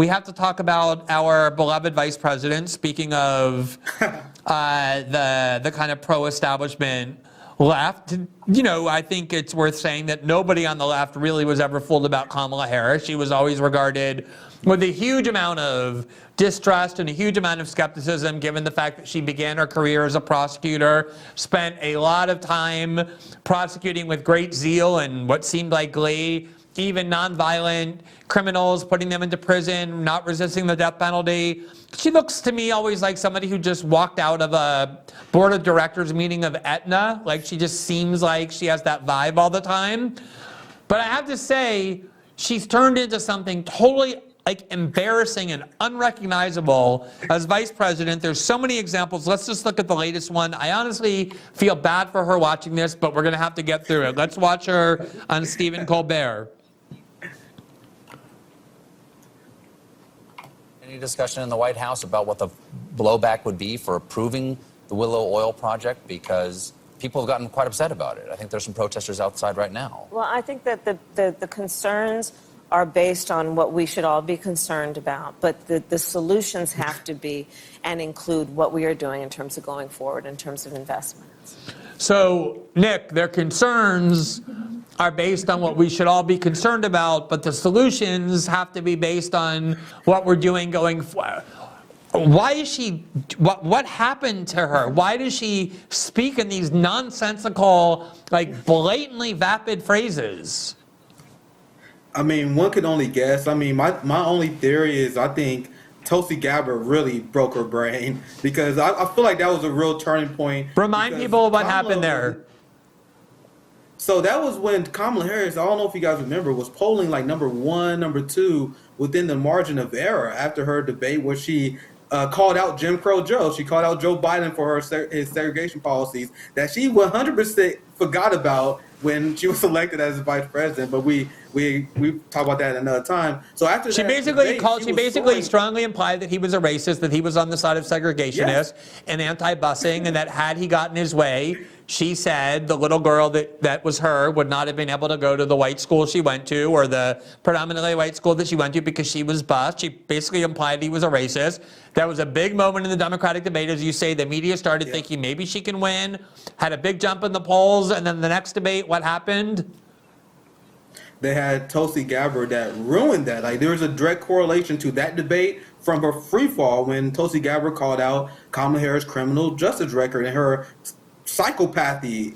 we have to talk about our beloved vice president. Speaking of the kind of pro-establishment left, I think it's worth saying that nobody on the left really was ever fooled about Kamala Harris. She was always regarded with a huge amount of distrust and a huge amount of skepticism, given the fact that she began her career as a prosecutor, spent a lot of time prosecuting with great zeal and what seemed like glee, even nonviolent criminals, putting them into prison, not resisting the death penalty. She looks to me always like somebody who just walked out of a board of directors meeting of Aetna. Like, she just seems like she has that vibe all the time. But I have to say, she's turned into something totally embarrassing and unrecognizable as vice president. There's so many examples. Let's just look at the latest one. I honestly feel bad for her watching this, but we're going to have to get through it. Let's watch her on Stephen Colbert. Any discussion in the White House about what the blowback would be for approving the Willow Oil project? Because people have gotten quite upset about it. I think there's some protesters outside right now. Well, I think that the concerns are based on what we should all be concerned about, but the solutions have to be and include what we are doing in terms of going forward, in terms of investments. So, Nick, their concerns are based on what we should all be concerned about, but the solutions have to be based on what we're doing going forward. Why is she, what happened to her? Why does she speak in these nonsensical, blatantly vapid phrases? I mean, one could only guess. I mean, my only theory is I think Tulsi Gabbard really broke her brain, because I feel like that was a real turning point. Remind people what happened there. So that was when Kamala Harris, I don't know if you guys remember, was polling like number 1, number 2 within the margin of error after her debate where she called out Jim Crow Joe. She called out Joe Biden for his segregation policies that she 100% forgot about when she was elected as vice president. But we talk about that another time. So after she basically strongly implied that he was a racist, that he was on the side of segregationists and anti-busing, and that had he gotten his way, she said the little girl that was her would not have been able to go to the white school she went to, or the predominantly white school that she went to, because she was bused. She basically implied he was a racist. That was a big moment in the Democratic debate. As you say, the media started thinking maybe she can win, had a big jump in the polls, and then the next debate, what happened? They had Tulsi Gabbard that ruined that. Like, there was a direct correlation to that debate from her free fall when Tulsi Gabbard called out Kamala Harris' criminal justice record and her psychopathy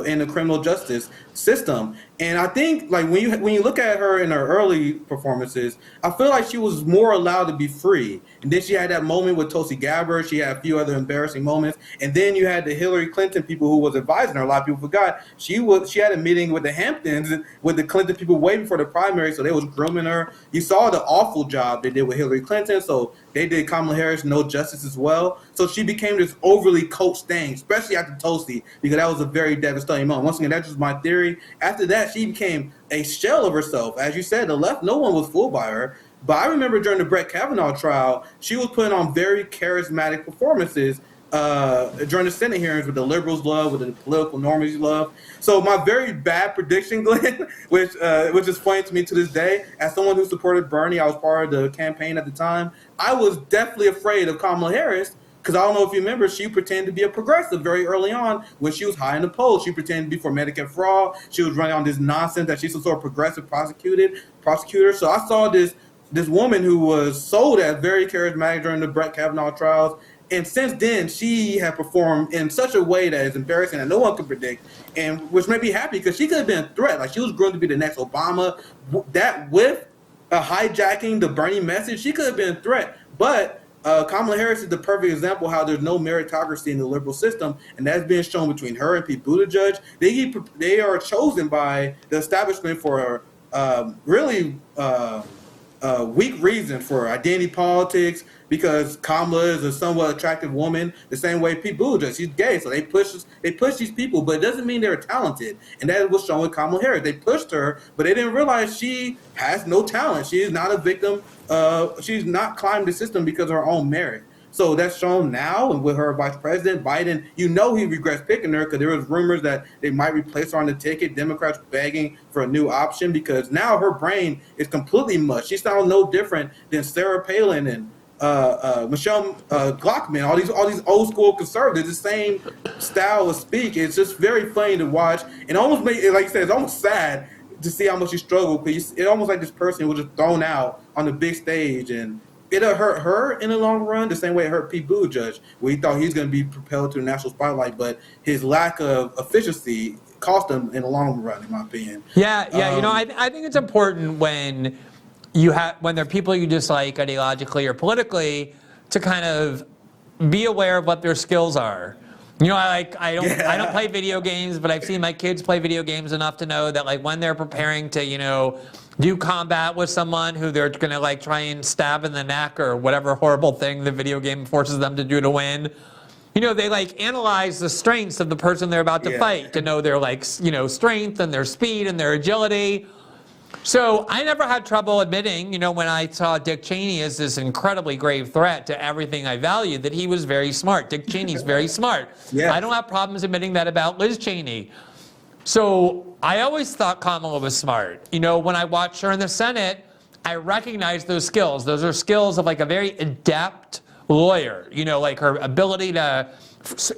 in the criminal justice system. And I think, like, when you look at her in her early performances, I feel like she was more allowed to be free. And then she had that moment with Tulsi Gabbard. She had a few other embarrassing moments. And then you had the Hillary Clinton people who was advising her. A lot of people forgot she had a meeting with the Hamptons with the Clinton people waiting for the primary, so they was grooming her. You saw the awful job they did with Hillary Clinton, so they did Kamala Harris no justice as well. So she became this overly coached thing, especially after Tulsi, because that was a very devastating moment. Once again, that's just my theory. After that, she became a shell of herself. As you said, the left, no one was fooled by her. But I remember during the Brett Kavanaugh trial, she was putting on very charismatic performances during the Senate hearings with the liberals love, with the political normies love. So my very bad prediction, Glenn, which is funny to me to this day, as someone who supported Bernie, I was part of the campaign at the time, I was definitely afraid of Kamala Harris, because I don't know if you remember, she pretended to be a progressive very early on when she was high in the polls. She pretended to be for Medicare fraud. She was running on this nonsense that she's some sort of progressive prosecutor. So I saw this woman who was sold as very charismatic during the Brett Kavanaugh trials. And since then, she had performed in such a way that is embarrassing that no one could predict, and which made me happy because she could have been a threat. Like, she was growing to be the next Obama. That with hijacking the Bernie message, she could have been a threat. But Kamala Harris is the perfect example how there's no meritocracy in the liberal system, and that's being shown between her and Pete Buttigieg. They are chosen by the establishment for really weak reason for identity politics, because Kamala is a somewhat attractive woman, the same way Pete Buttigieg, she's gay, so they push these people, but it doesn't mean they're talented, and that was shown with Kamala Harris. They pushed her, but they didn't realize she has no talent. She is not a victim. She's not climbed the system because of her own merit. So that's shown now, and with her vice president Biden, he regrets picking her because there was rumors that they might replace her on the ticket. Democrats begging for a new option because now her brain is completely mush. She sounds no different than Sarah Palin and Michelle Glockman, all these old school conservatives, the same style of speak. It's just very funny to watch, and almost make it, like you said, it's almost sad to see how much she struggled. Because it's almost like this person was just thrown out on the big stage, and it'll hurt her in the long run, the same way it hurt Pete Buttigieg, where he thought he was going to be propelled to the national spotlight, but his lack of efficiency cost him in the long run, in my opinion. Yeah. I think it's important when when there are people you dislike ideologically or politically to kind of be aware of what their skills are. I don't play video games, but I've seen my kids play video games enough to know that when they're preparing to, do combat with someone who they're going to try and stab in the neck or whatever horrible thing the video game forces them to do to win. They analyze the strengths of the person they're about to fight to know their strength and their speed and their agility. So I never had trouble admitting, when I saw Dick Cheney as this incredibly grave threat to everything I valued, that he was very smart. Dick Cheney's very smart. Yeah. I don't have problems admitting that about Liz Cheney. So I always thought Kamala was smart. When I watched her in the Senate, I recognized those skills. Those are skills of a very adept lawyer. Her ability to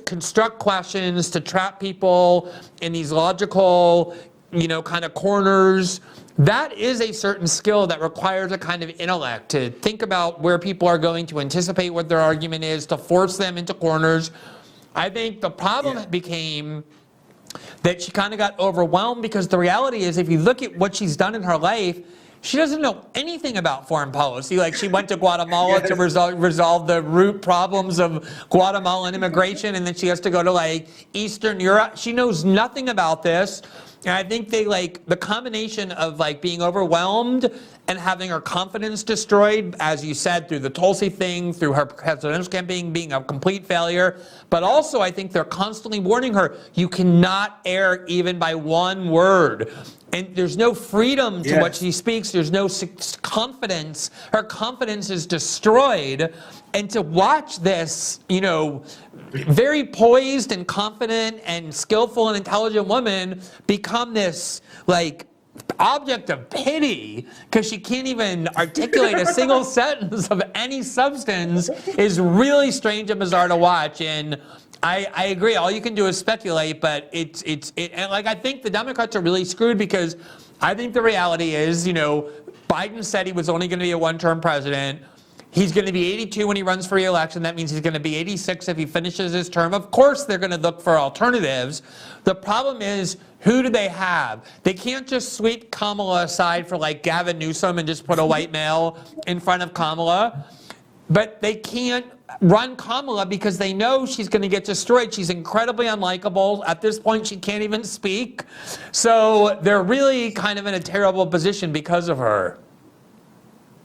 construct questions, to trap people in these logical, kind of corners. That is a certain skill that requires a kind of intellect to think about where people are going, to anticipate what their argument is, to force them into corners. I think the problem became that she kind of got overwhelmed because the reality is, if you look at what she's done in her life, she doesn't know anything about foreign policy. She went to Guatemala to resolve the root problems of Guatemalan immigration, and then she has to go to Eastern Europe. She knows nothing about this. And I think they the combination of being overwhelmed and having her confidence destroyed, as you said, through the Tulsi thing, through her presidential campaign being a complete failure. But also, I think they're constantly warning her, you cannot err even by one word. And there's no freedom to what she speaks. There's no confidence. Her confidence is destroyed. And to watch this, very poised and confident and skillful and intelligent woman become this, object of pity because she can't even articulate a single sentence of any substance is really strange and bizarre to watch. And I agree. All you can do is speculate, but and I think the Democrats are really screwed because I think the reality is, Biden said he was only going to be a one-term president. He's going to be 82 when he runs for re-election. That means he's going to be 86 if he finishes his term. Of course, they're going to look for alternatives. The problem is, who do they have? They can't just sweep Kamala aside for Gavin Newsom and just put a white male in front of Kamala. But they can't run Kamala because they know she's going to get destroyed. She's incredibly unlikable. At this point, she can't even speak. So they're really kind of in a terrible position because of her.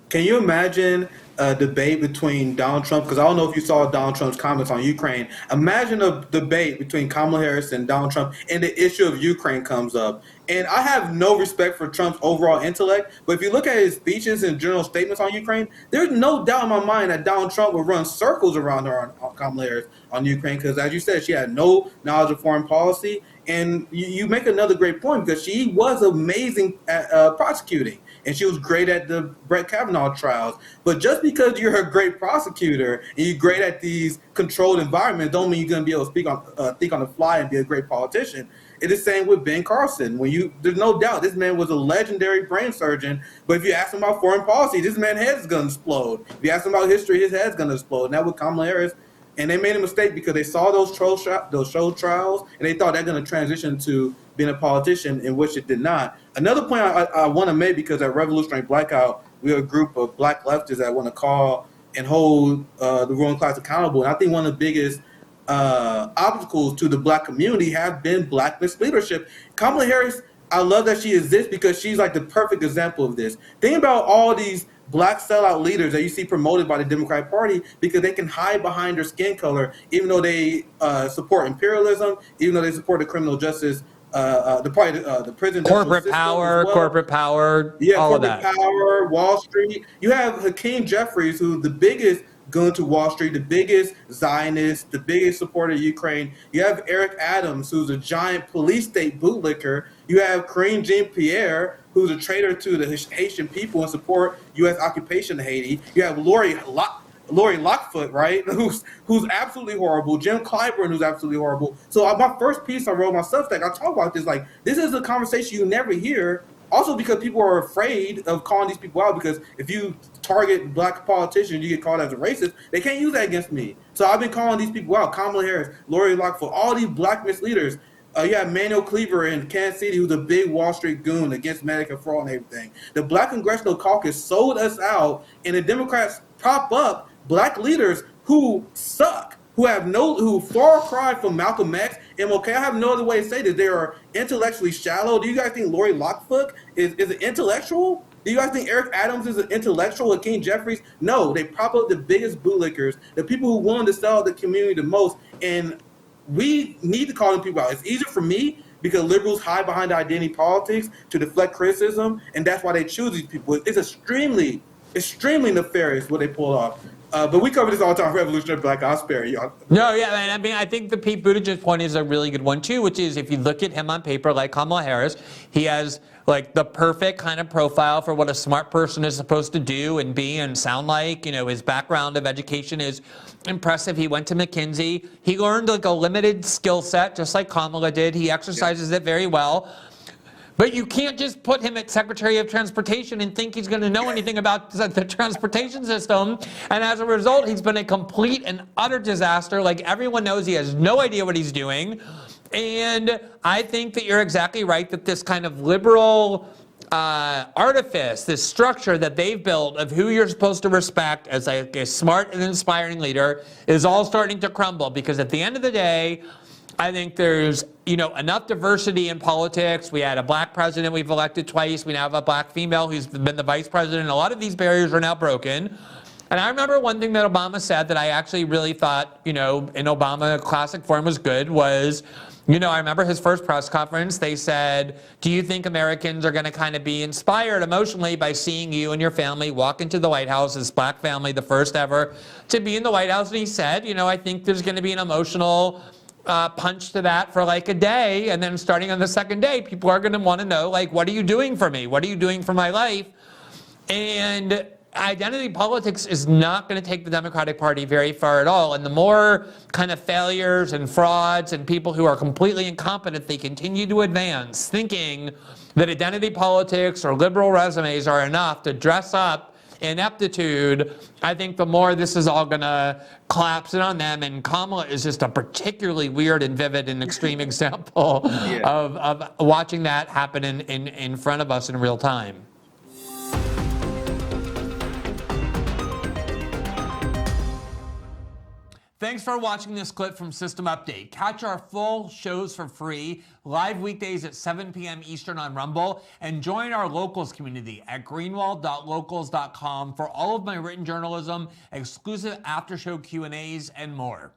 Can you imagine a debate between Donald Trump? Because I don't know if you saw Donald Trump's comments on Ukraine. Imagine a debate between Kamala Harris and Donald Trump, and the issue of Ukraine comes up. And I have no respect for Trump's overall intellect, but if you look at his speeches and general statements on Ukraine, there's no doubt in my mind that Donald Trump would run circles around her on Kamala Harris on Ukraine, because as you said, she had no knowledge of foreign policy. And you make another great point, because she was amazing at prosecuting. And she was great at the Brett Kavanaugh trials. But just because you're a great prosecutor and you're great at these controlled environments, don't mean you're going to be able to think on the fly and be a great politician. It is the same with Ben Carson. There's no doubt this man was a legendary brain surgeon. But if you ask him about foreign policy, this man's head is going to explode. If you ask him about history, his head's going to explode. And that with Kamala Harris. And they made a mistake because they saw those show trials, and they thought they're going to transition to being a politician, in which it did not. Another point I want to make, because at Revolutionary Blackout, we're a group of black leftists that want to call and hold the ruling class accountable. And I think one of the biggest obstacles to the black community have been black misleadership. Kamala Harris, I love that she exists because she's the perfect example of this. Think about all these black sellout leaders that you see promoted by the Democratic Party, because they can hide behind their skin color, even though they support imperialism, even though they support the criminal justice, the prison, corporate power, all corporate of that. power, Wall Street. You have Hakeem Jeffries, who's the biggest goon to Wall Street, the biggest Zionist, the biggest supporter of Ukraine. You have Eric Adams, who's a giant police state bootlicker. You have Karine Jean-Pierre, who's a traitor to the Haitian people and support U.S. occupation of Haiti. You have Lori Lockfoot, right, who's absolutely horrible. Jim Clyburn, who's absolutely horrible. So my first piece I wrote myself, I talk about this, like, this is a conversation you never hear. Also because people are afraid of calling these people out, because if you target black politicians, you get called as a racist. They can't use that against me. So I've been calling these people out. Kamala Harris, Lori Lockfoot, all these black misleaders. You have Manuel Cleaver in Kansas City, who's a big Wall Street goon against Medicare fraud and everything. The Black Congressional Caucus sold us out, and the Democrats prop up black leaders who suck, who far cry from Malcolm X, MLK. I have no other way to say this. They are intellectually shallow. Do you guys think Lori Lockfoot is an intellectual? Do you guys think Eric Adams is an intellectual, Hakeem Jeffries? No, they prop up the biggest bootlickers, the people who wanted to sell the community the most, and we need to call them people out. It's easier for me because liberals hide behind identity politics to deflect criticism, and that's why they choose these people. It's extremely nefarious what they pull off. But we cover this all the time, revolutionary black. I'll spare you. No, yeah, and I mean, I think the Pete Buttigieg point is a really good one too, which is if you look at him on paper, like Kamala Harris, he has like the perfect kind of profile for what a smart person is supposed to do and be and sound like. You know, his background of education is impressive. He went to McKinsey. He learned like a limited skill set, just like Kamala did. He exercises it very well. But you can't just put him at Secretary of Transportation and think he's going to know anything about the transportation system. And as a result, he's been a complete and utter disaster. Like, everyone knows he has no idea what he's doing. And I think that you're exactly right that this kind of liberal artifice, this structure that they've built of who you're supposed to respect as a smart and inspiring leader is all starting to crumble. Because at the end of the day, I think there's, enough diversity in politics. We had a black president we've elected twice. We now have a black female who's been the vice president. A lot of these barriers are now broken. And I remember one thing that Obama said that I actually really thought, in Obama classic form was good was, I remember his first press conference. They said, do you think Americans are going to kind of be inspired emotionally by seeing you and your family walk into the White House, this black family, the first ever to be in the White House? And he said, I think there's going to be an emotional punch to that for like a day, and then starting on the second day, people are going to want to know, like, what are you doing for me? What are you doing for my life? And identity politics is not going to take the Democratic Party very far at all. And the more kind of failures and frauds and people who are completely incompetent they continue to advance, thinking that identity politics or liberal resumes are enough to dress up ineptitude, I think the more this is all going to collapse in on them. And Kamala is just a particularly weird and vivid and extreme example of watching that happen in front of us in real time. Thanks for watching this clip from System Update. Catch our full shows for free, live weekdays at 7 p.m. Eastern on Rumble, and join our locals community at greenwald.locals.com for all of my written journalism, exclusive after-show Q&As, and more.